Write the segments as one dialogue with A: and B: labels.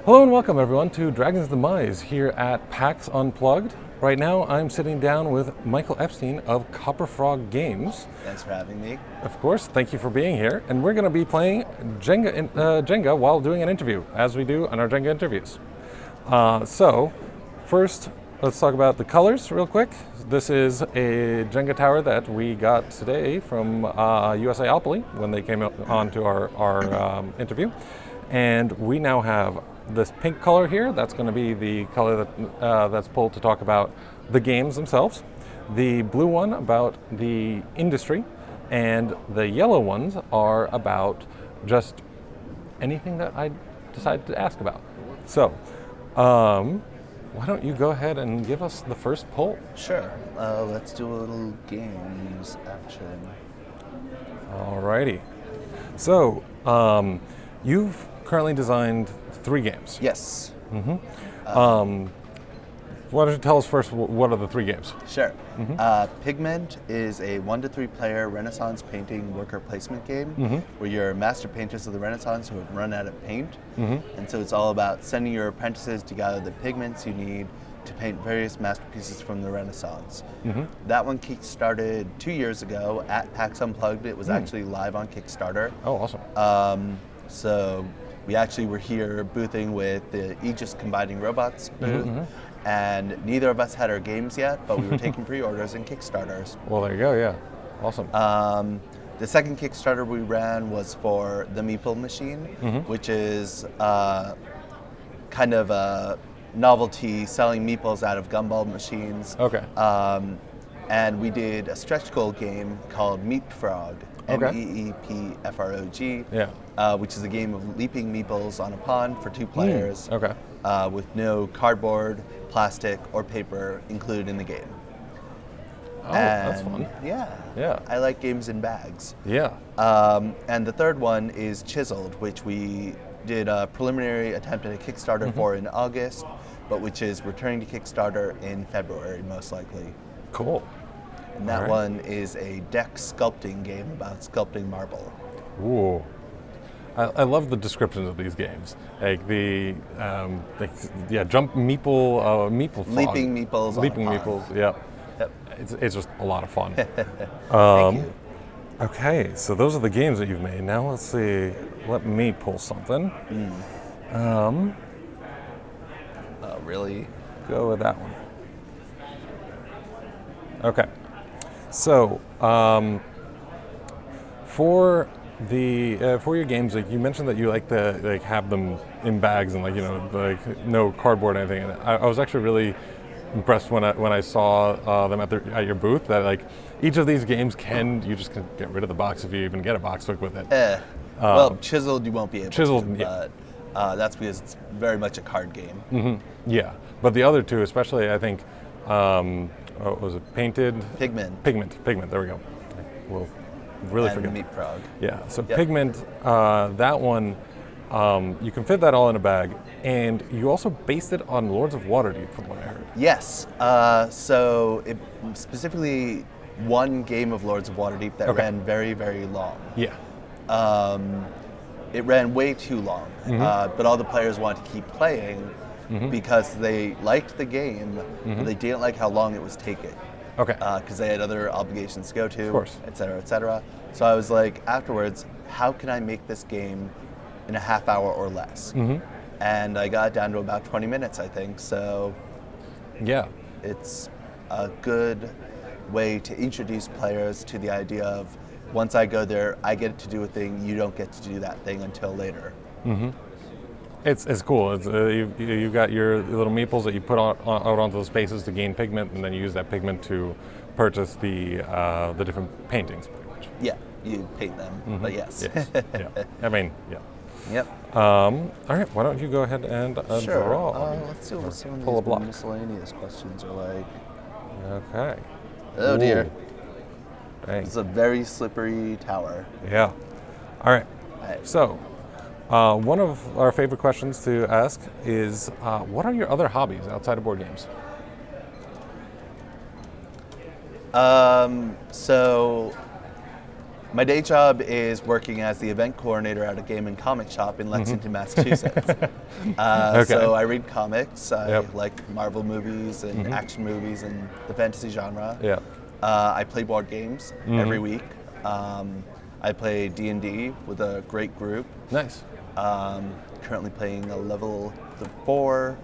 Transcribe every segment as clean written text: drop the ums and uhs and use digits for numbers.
A: Hello and welcome everyone to Dragons Demize here at Pax Unplugged. Right now I'm sitting down with Michael Epstein of Copper Frog Games.
B: Thanks for having me.
A: Of course, thank you for being here. And we're going to be playing Jenga while doing an interview, as we do on our Jenga interviews. So, first, let's talk about the colors real quick. This is a Jenga tower that we got today from USA Alpely when they came on to our interview. And we now have this pink color here. That's going to be the color that's pulled to talk about the games themselves. The blue one about the industry, and the yellow ones are about just anything that I decided to ask about. So, why don't you go ahead and give us the first poll?
B: Sure. Let's do a little games action.
A: Alrighty. So, you've currently designed 3 games.
B: Yes.
A: Why don't you tell us first what are the 3 games?
B: Sure. Pigment is a 1 to 3 player Renaissance painting worker placement game where you're master painters of the Renaissance who have run out of paint. And so it's all about sending your apprentices to gather the pigments you need to paint various masterpieces from the Renaissance. That one kickstarted 2 years ago at PAX Unplugged. It was actually live on Kickstarter.
A: Oh, awesome.
B: So we actually were here boothing with the Aegis Combining Robots booth, and neither of us had our games yet, but we were taking pre-orders and Kickstarters.
A: Well, there you go, yeah. Awesome.
B: The second Kickstarter we ran was for the Meeple Machine, which is kind of a novelty selling meeples out of gumball machines.
A: Okay.
B: And we did a stretch goal game called Meep Frog.
A: Okay.
B: Meepfrog,
A: Yeah.
B: which is a game of leaping meeples on a pond for 2 players
A: Okay.
B: with no cardboard, plastic, or paper included in the game.
A: Oh, that's fun.
B: Yeah. I like games in bags.
A: Yeah.
B: And the third one is Chiseled, which we did a preliminary attempt at a Kickstarter for in August, but which is returning to Kickstarter in February, most likely.
A: Cool.
B: And that
A: Alright.
B: one is a deck sculpting game about sculpting marble.
A: Ooh. I love the descriptions of these games. Like the, jump meeple frog.
B: Leaping meeples on
A: Leaping
B: a pond.
A: meeples, yeah.
B: Yep.
A: It's just a lot of fun.
B: Thank you.
A: Okay, so those are the games that you've made. Now let's see. Let me pull something.
B: Really?
A: Go with that one. Okay. So, for your games, like you mentioned that you like to have them in bags and no cardboard or anything. And I was actually really impressed when I saw them at your booth. That each of these games you just can get rid of the box if you even get a box hook with it.
B: Well, Chiseled you won't be able
A: Chiseled,
B: to,
A: yeah.
B: but that's because it's very much a card game.
A: Yeah, but the other 2, especially, I think, what was it? Painted?
B: Pigment.
A: Pigment. There we go. We'll really
B: And
A: forget.
B: Meep Frog.
A: Yeah. So
B: Yep.
A: Pigment, that one, you can fit that all in a bag, and you also based it on Lords of Waterdeep, from what I heard.
B: Yes. So it specifically one game of Lords of Waterdeep that
A: Okay.
B: ran very, very long.
A: Yeah.
B: It ran way too long, but all the players wanted to keep playing because they liked the game, but they didn't like how long it was taking.
A: Okay.
B: Because they had other obligations to go to,
A: Of course.
B: et cetera, et cetera. So I was like, afterwards, how can I make this game in a half hour or less? And I got it down to about 20 minutes, I think. So
A: Yeah.
B: it's a good way to introduce players to the idea of once I go there, I get to do a thing, you don't get to do that thing until later.
A: It's cool. You've got your little meeples that you put out onto the spaces to gain pigment, and then you use that pigment to purchase the different paintings, pretty much.
B: Yeah, you paint them, but yes.
A: Yes. Yeah. I mean, yeah.
B: Yep.
A: All right. Why don't you go ahead and
B: Sure.
A: draw?
B: Let's see what some of
A: Pull a
B: these
A: block.
B: miscellaneous questions are like.
A: Okay.
B: Oh dear.
A: Ooh. Dang.
B: It's a very slippery tower.
A: Yeah. All right.
B: Right.
A: So, one of our favorite questions to ask is, what are your other hobbies outside of board games?
B: So My day job is working as the event coordinator at a game and comic shop in Lexington, Massachusetts. So I read comics. I like Marvel movies and action movies and the fantasy genre.
A: Yeah.
B: I play board games every week. I play D&D with a great group.
A: Nice.
B: Currently playing a level 4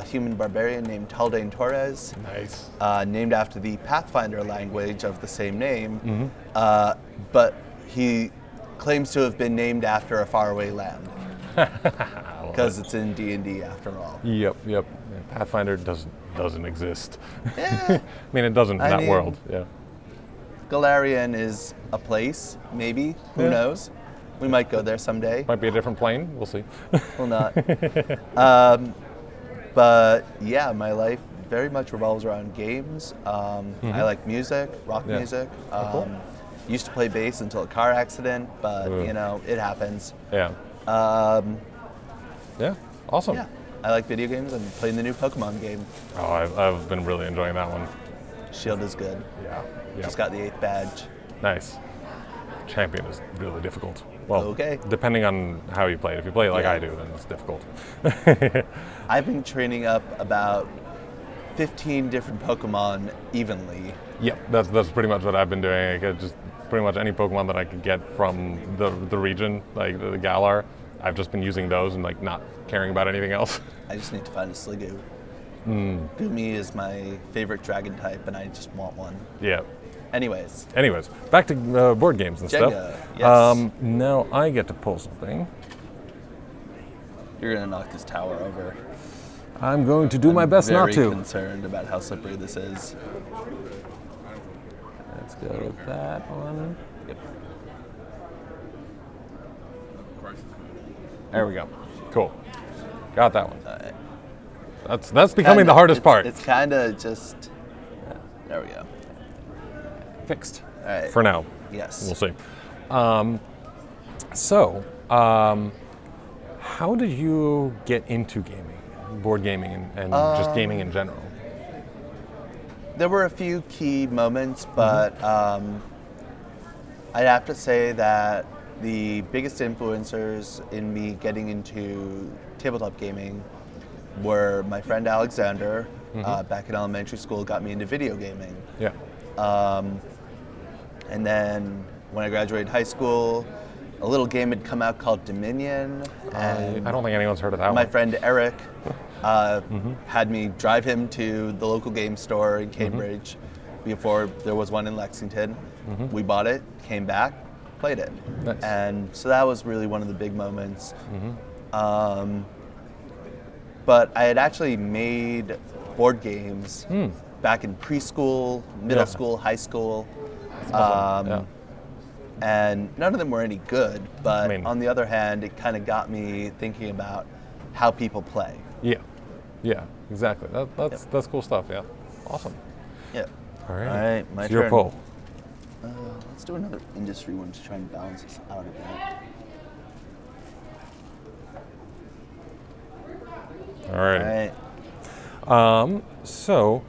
B: human barbarian named Haldane Torres.
A: Nice.
B: Named after the Pathfinder language of the same name. But he claims to have been named after a faraway land. Because it's in D&D after all.
A: Yep. Pathfinder doesn't exist. I mean, it doesn't in that world. Yeah.
B: Galarian is a place, maybe. Who knows? We might go there someday.
A: Might be a different plane. We'll see.
B: Will not. But yeah, my life very much revolves around games. I like music, rock music.
A: Cool.
B: Used to play bass until a car accident, but you know, it happens.
A: Yeah. Yeah. Awesome.
B: Yeah. I like video games. I'm playing the new Pokemon game.
A: Oh, I've been really enjoying that one.
B: Shield is good.
A: Yeah.
B: Just got the 8th badge.
A: Nice. Champion is really difficult. Well, depending on how you play it. If you play it like I do, then it's difficult.
B: I've been training up about 15 different Pokemon evenly.
A: Yep, that's pretty much what I've been doing. I get just pretty much any Pokemon that I could get from the region, like the Galar. I've just been using those and like not caring about anything else.
B: I just need to find a Sliggoo. Goomy is my favorite dragon type, and I just want one.
A: Yeah.
B: Anyways,
A: back to board games and
B: Jenga,
A: stuff.
B: yes.
A: Now I get to pull something.
B: You're gonna knock this tower over.
A: I'm going to do my best not to.
B: Very concerned about how slippery this is.
A: Let's go with that one.
B: Yep.
A: There we go. Cool. Got that one.
B: All right.
A: That's becoming the hardest part.
B: It's kind of just. There we go.
A: Fixed.
B: All right.
A: For now.
B: Yes.
A: We'll see. How did you get into gaming, board gaming, and just gaming in general?
B: There were a few key moments, but I'd have to say that the biggest influencers in me getting into tabletop gaming were my friend Alexander, back in elementary school, got me into video gaming.
A: Yeah.
B: And then when I graduated high school, a little game had come out called Dominion. And
A: I don't think anyone's heard of that
B: my
A: one.
B: friend Eric had me drive him to the local game store in Cambridge before there was one in Lexington. We bought it, came back, played it.
A: Nice.
B: And so that was really one of the big moments. But I had actually made board games back in preschool, middle school, high school. And none of them were any good, but on the other hand, it kind of got me thinking about how people play.
A: Yeah, exactly. That's cool stuff. Yeah, awesome.
B: Yeah.
A: All right.
B: All right, my
A: it's
B: turn.
A: your pull.
B: Let's do another industry one to try and balance this out a bit.
A: All right. So,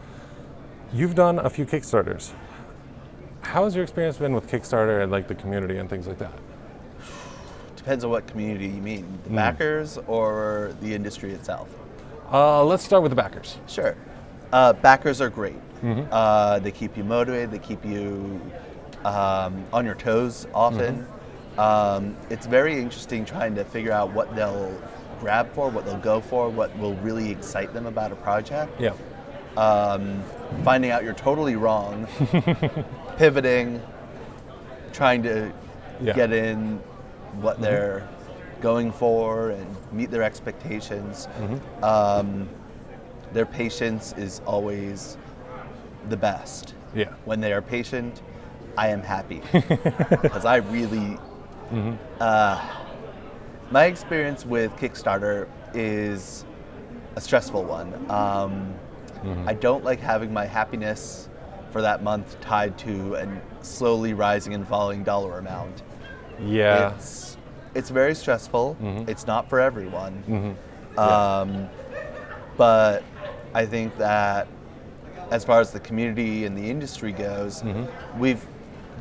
A: you've done a few Kickstarters. How has your experience been with Kickstarter and like the community and things like that?
B: Depends on what community you mean. The backers or the industry itself?
A: Let's start with the backers.
B: Sure. Backers are great. They keep you motivated. They keep you on your toes often. It's very interesting trying to figure out what they'll grab for, what they'll go for, what will really excite them about a project.
A: Yeah.
B: Finding out you're totally wrong, pivoting, trying to get in what they're going for and meet their expectations. Their patience is always the best.
A: Yeah.
B: When they are patient, I am happy because I really. My experience with Kickstarter is a stressful one. I don't like having my happiness for that month tied to a slowly rising and falling dollar amount.
A: Yeah.
B: It's very stressful. It's not for everyone. But I think that as far as the community and the industry goes, we've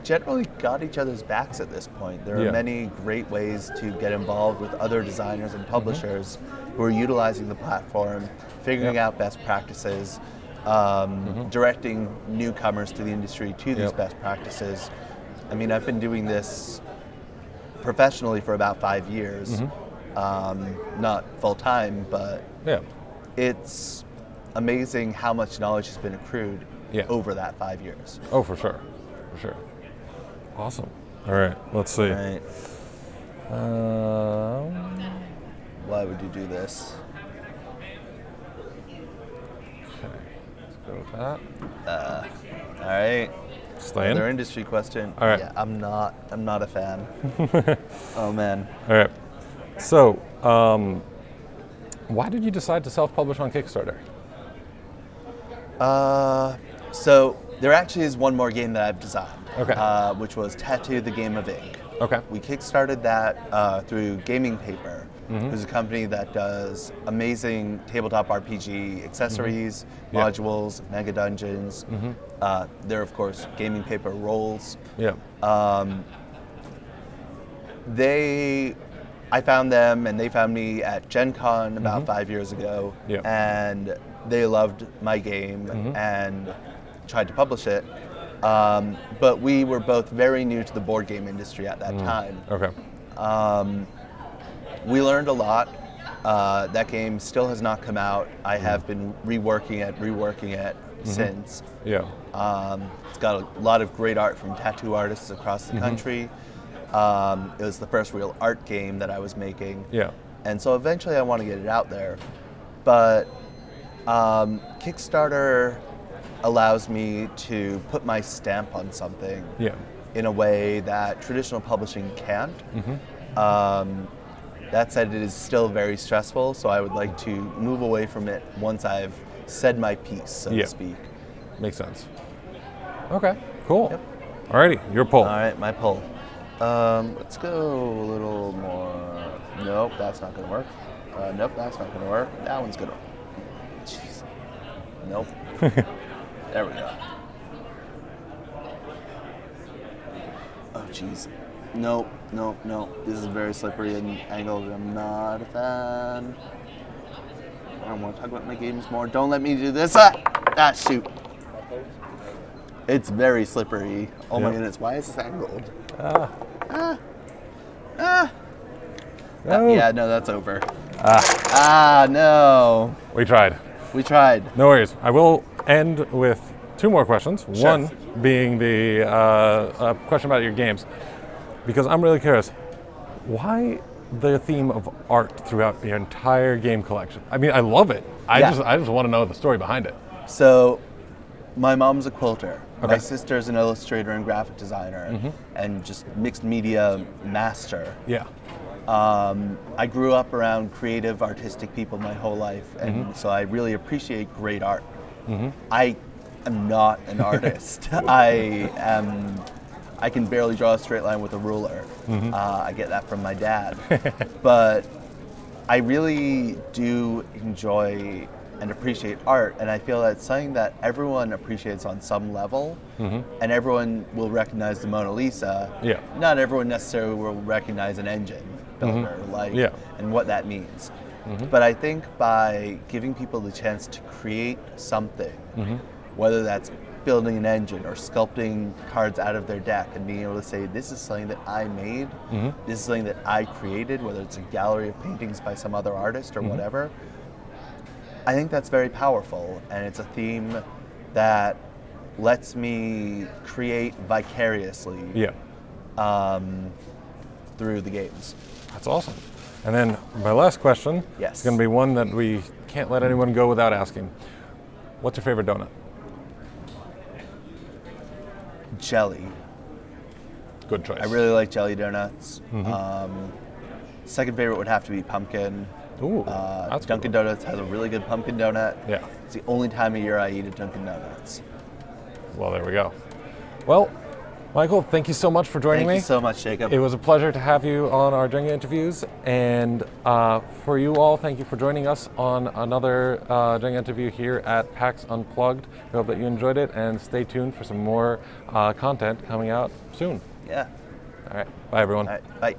B: generally got each other's backs at this point. There are many great ways to get involved with other designers and publishers who are utilizing the platform, figuring out best practices, directing newcomers to the industry to these best practices. I mean, I've been doing this professionally for about 5 years, not full time, but it's amazing how much knowledge has been accrued over that 5 years.
A: Oh, for sure. For sure. Awesome. All right, let's see.
B: All right. Why would you do this?
A: Okay, let's go with that.
B: All right.
A: Staying.
B: Another industry question.
A: All right.
B: Yeah, I'm not a fan. Oh man.
A: All right. So, why did you decide to self-publish on Kickstarter?
B: So there actually is one more game that I've designed, which was Tattoo the Game of Ink.
A: Okay.
B: We kickstarted that through Gaming Paper, who's a company that does amazing tabletop RPG accessories, modules, mega dungeons. They're of course Gaming Paper rolls.
A: Yeah.
B: I found them and they found me at Gen Con about 5 years ago, and they loved my game and tried to publish it. But we were both very new to the board game industry at that time.
A: Okay.
B: We learned a lot. That game still has not come out. I have been reworking it since.
A: Yeah.
B: It's got a lot of great art from tattoo artists across the country. It was the first real art game that I was making.
A: Yeah.
B: And so eventually I want to get it out there. But Kickstarter allows me to put my stamp on something in a way that traditional publishing can't. That said, it is still very stressful, so I would like to move away from it once I've said my piece, so to speak.
A: Makes sense. Okay, cool.
B: Yep.
A: Alrighty, your pull.
B: All right, my pull. Let's go a little more. Nope, that's not going to work. Nope, that's not going to work. That one's going to. Jeez. Nope. There we go. Oh, jeez. Nope. This is very slippery and angled. I'm not a fan. I want to talk about my games more. Don't let me do this. Shoot. It's very slippery. Oh my goodness, why is this angled?
A: No.
B: Yeah, no, that's over. No.
A: We tried.
B: No
A: worries. I will end with 2 more questions.
B: Sure.
A: One being the question about your games, because I'm really curious. Why the theme of art throughout your entire game collection? I mean, I love it. I just want to know the story behind it.
B: So, my mom's a quilter.
A: Okay.
B: My sister's an illustrator and graphic designer, and just mixed media master.
A: Yeah.
B: I grew up around creative, artistic people my whole life, and so I really appreciate great art. I am not an artist. I can barely draw a straight line with a ruler. I get that from my dad. But I really do enjoy and appreciate art, and I feel that's something that everyone appreciates on some level, and everyone will recognize the Mona Lisa.
A: Yeah.
B: Not everyone necessarily will recognize an engine builder, and what that means. But I think by giving people the chance to create something, whether that's building an engine or sculpting cards out of their deck and being able to say, this is something that I made, this is something that I created, whether it's a gallery of paintings by some other artist or whatever, I think that's very powerful, and it's a theme that lets me create vicariously through the games.
A: That's awesome. And then my last question is going to be one that we can't let anyone go without asking. What's your favorite donut?
B: Jelly.
A: Good choice.
B: I really like jelly donuts. Second favorite would have to be pumpkin.
A: Ooh, that's
B: Dunkin' Donuts has a really good pumpkin donut.
A: Yeah.
B: It's the only time of year I eat a Dunkin' Donuts.
A: Well, there we go. Well, Michael, thank you so much for joining me.
B: Thank you so much, Jacob.
A: It was a pleasure to have you on our Jenga interviews. And for you all, thank you for joining us on another Jenga interview here at Pax Unplugged. We hope that you enjoyed it, and stay tuned for some more content coming out soon.
B: Yeah.
A: All right. Bye, everyone.
B: All right. Bye.